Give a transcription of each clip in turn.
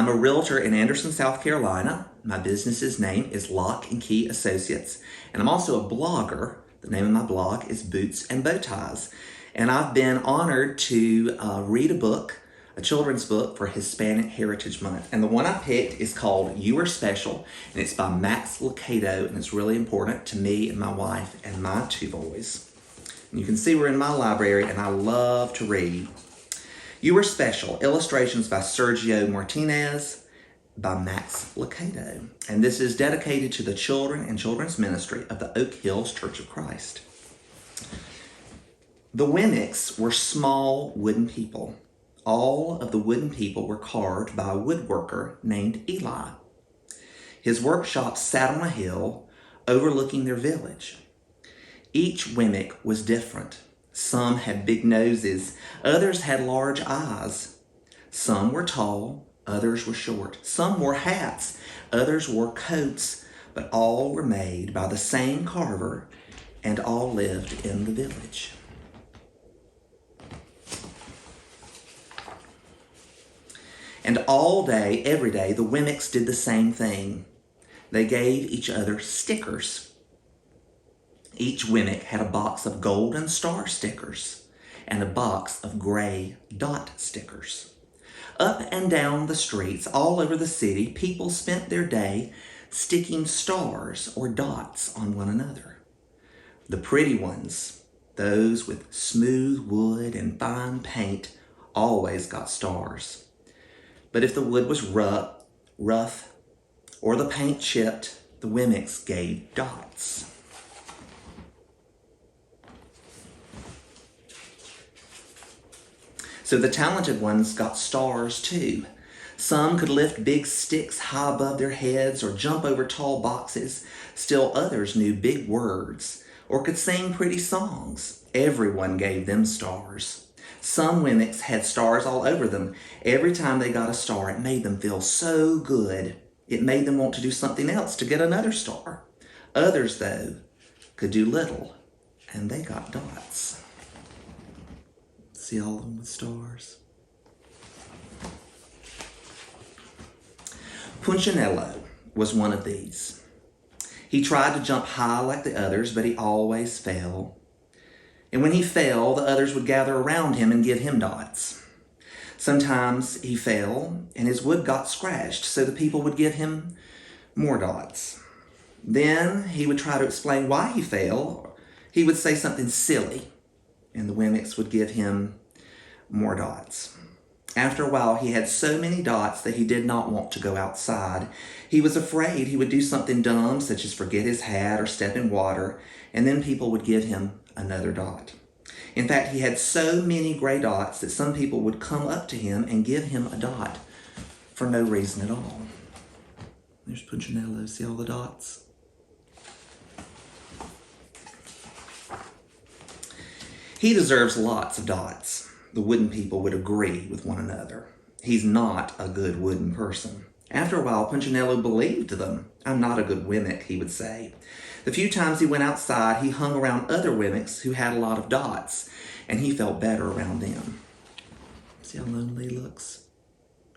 I'm a realtor in Anderson, South Carolina. My business's name is Locke and Key Associates, and I'm also a blogger. The name of my blog is Boots and Bow Ties, and I've been honored to read a book, a children's book for Hispanic Heritage Month, and the one I picked is called You Are Special, and it's by Max Lucado, and it's really important to me and my wife and my two boys. And you can see we're in my library, and I love to read. You Are Special, illustrations by Sergio Martinez, by Max Lucado. And this is dedicated to the children and children's ministry of the Oak Hills Church of Christ. The Wemmicks were small wooden people. All of the wooden people were carved by a woodworker named Eli. His workshop sat on a hill overlooking their village. Each Wemmick was different. Some had big noses, others had large eyes. Some were tall, others were short. Some wore hats, others wore coats, but all were made by the same carver and all lived in the village. And all day, every day, the Wemmicks did the same thing. They gave each other stickers. Each Wemmick had a box of golden star stickers and a box of gray dot stickers. Up and down the streets all over the city, people spent their day sticking stars or dots on one another. The pretty ones, those with smooth wood and fine paint, always got stars. But if the wood was rough, or the paint chipped, the Wemmicks gave dots. So the talented ones got stars too. Some could lift big sticks high above their heads or jump over tall boxes. Still others knew big words or could sing pretty songs. Everyone gave them stars. Some Wemmicks had stars all over them. Every time they got a star, it made them feel so good. It made them want to do something else to get another star. Others, though, could do little, and they got dots. See all of them with stars? Punchinello was one of these. He tried to jump high like the others, but he always fell. And when he fell, the others would gather around him and give him dots. Sometimes he fell and his wood got scratched, so the people would give him more dots. Then he would try to explain why he fell. He would say something silly, and the Wemmicks would give him more dots. After a while, he had so many dots that he did not want to go outside. He was afraid he would do something dumb, such as forget his hat or step in water, and then people would give him another dot. In fact, he had so many gray dots that some people would come up to him and give him a dot for no reason at all. There's Punchinello. See all the dots? He deserves lots of dots. The wooden people would agree with one another. He's not a good wooden person. After a while, Punchinello believed them. I'm not a good Wemmick, he would say. The few times he went outside, he hung around other Wemmicks who had a lot of dots, and he felt better around them. See how lonely he looks?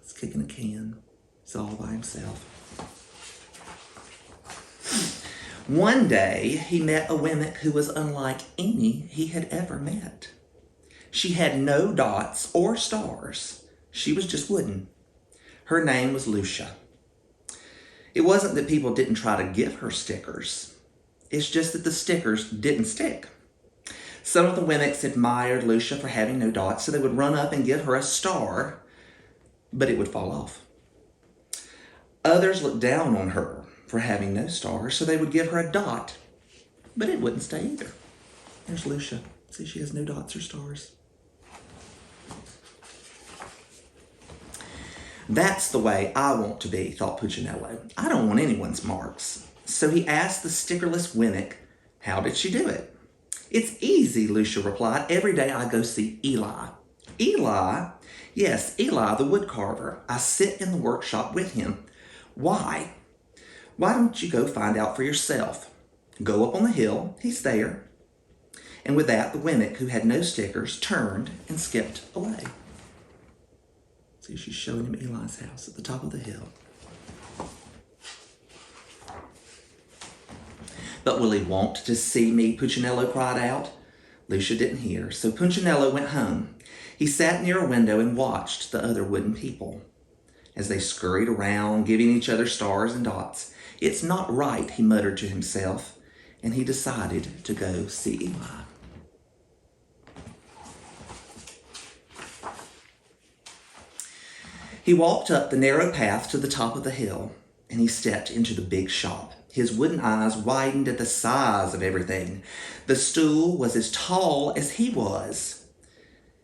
He's kicking a can. He's all by himself. One day, he met a Wemmick who was unlike any he had ever met. She had no dots or stars. She was just wooden. Her name was Lucia. It wasn't that people didn't try to give her stickers. It's just that the stickers didn't stick. Some of the Wemmicks admired Lucia for having no dots, so they would run up and give her a star, but it would fall off. Others looked down on her for having no stars, so they would give her a dot, but it wouldn't stay either. There's Lucia. See, she has no dots or stars. That's the way I want to be, thought Punchinello. I don't want anyone's marks. So he asked the stickerless Wemmick, how did she do it? It's easy, Lucia replied. Every day I go see Eli. Eli? Yes, Eli, the wood carver. I sit in the workshop with him. Why? Why don't you go find out for yourself? Go up on the hill. He's there. And with that, the Wemmick, who had no stickers, turned and skipped away. See, she's showing him Eli's house at the top of the hill. But will he want to see me? Punchinello cried out. Lucia didn't hear, so Punchinello went home. He sat near a window and watched the other wooden people as they scurried around, giving each other stars and dots. It's not right, he muttered to himself, and he decided to go see Eli. He walked up the narrow path to the top of the hill, and he stepped into the big shop. His wooden eyes widened at the size of everything. The stool was as tall as he was.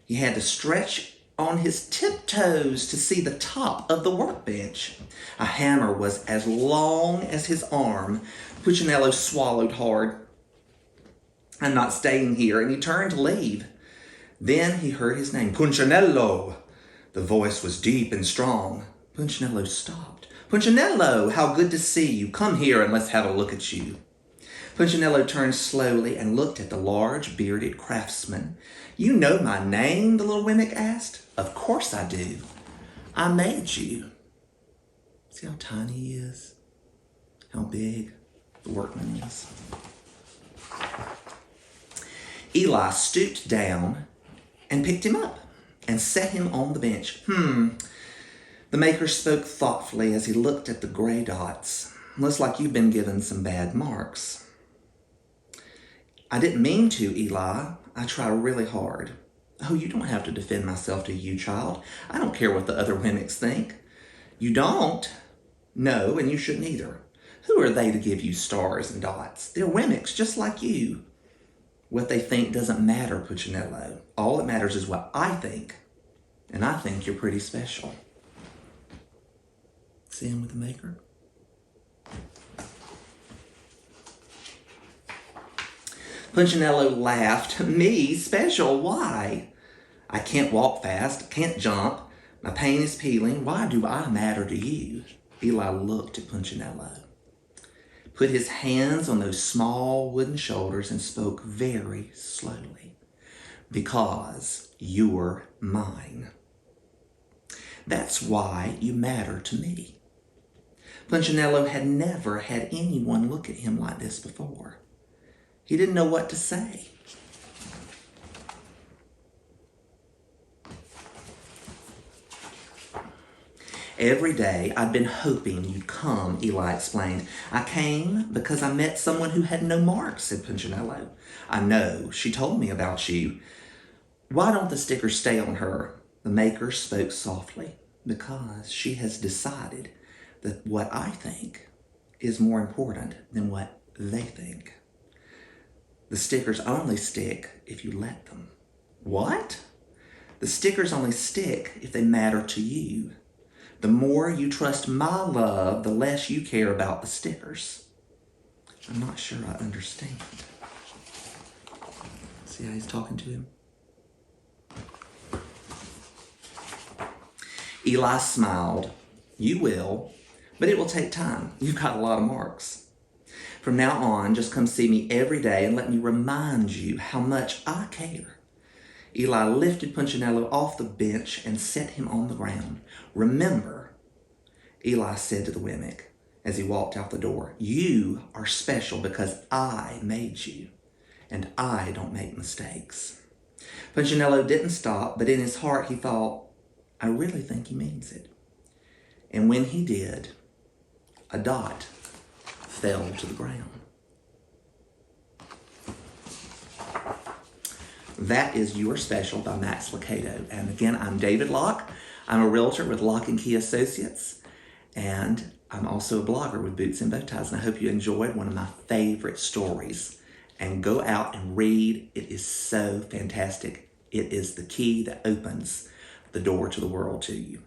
He had to stretch on his tiptoes to see the top of the workbench. A hammer was as long as his arm. Punchinello swallowed hard. I'm not staying here, and he turned to leave. Then he heard his name, Punchinello. The voice was deep and strong. Punchinello stopped. Punchinello, how good to see you. Come here and let's have a look at you. Punchinello turned slowly and looked at the large, bearded craftsman. You know my name? The little Wemmick asked. Of course I do. I made you. See how tiny he is? How big the workman is? Eli stooped down and picked him up and set him on the bench. The maker spoke thoughtfully as he looked at the gray dots. Looks like you've been given some bad marks. I didn't mean to, Eli. I tried really hard. Oh, you don't have to defend myself to you, child. I don't care what the other Wemmicks think. You don't? No, and you shouldn't either. Who are they to give you stars and dots? They're Wemmicks, just like you. What they think doesn't matter, Punchinello. All that matters is what I think. And I think you're pretty special. See him with the maker? Punchinello laughed. Me? Special? Why? I can't walk fast, can't jump. My paint is peeling. Why do I matter to you? Eli looked at Punchinello, put his hands on those small wooden shoulders and spoke very slowly. Because you're mine. That's why you matter to me. Punchinello had never had anyone look at him like this before. He didn't know what to say. Every day I'd been hoping you'd come, Eli explained. I came because I met someone who had no marks, said Punchinello. I know, she told me about you. Why don't the stickers stay on her? The maker spoke softly. Because she has decided that what I think is more important than what they think. The stickers only stick if you let them. What? The stickers only stick if they matter to you. The more you trust my love, the less you care about the stickers. I'm not sure I understand. See how he's talking to him? Eli smiled. You will, but it will take time. You've got a lot of marks. From now on, just come see me every day and let me remind you how much I care. Eli lifted Punchinello off the bench and set him on the ground. Remember, Eli said to the Wemmick as he walked out the door, you are special because I made you, and I don't make mistakes. Punchinello didn't stop, but in his heart he thought, I really think he means it. And when he did, a dot fell to the ground. That is Your Special by Max Lucado. And again, I'm David Locke. I'm a realtor with Locke & Key Associates. And I'm also a blogger with Boots and Bow Ties. And I hope you enjoyed one of my favorite stories. And go out and read. It is so fantastic. It is the key that opens the door to the world to you.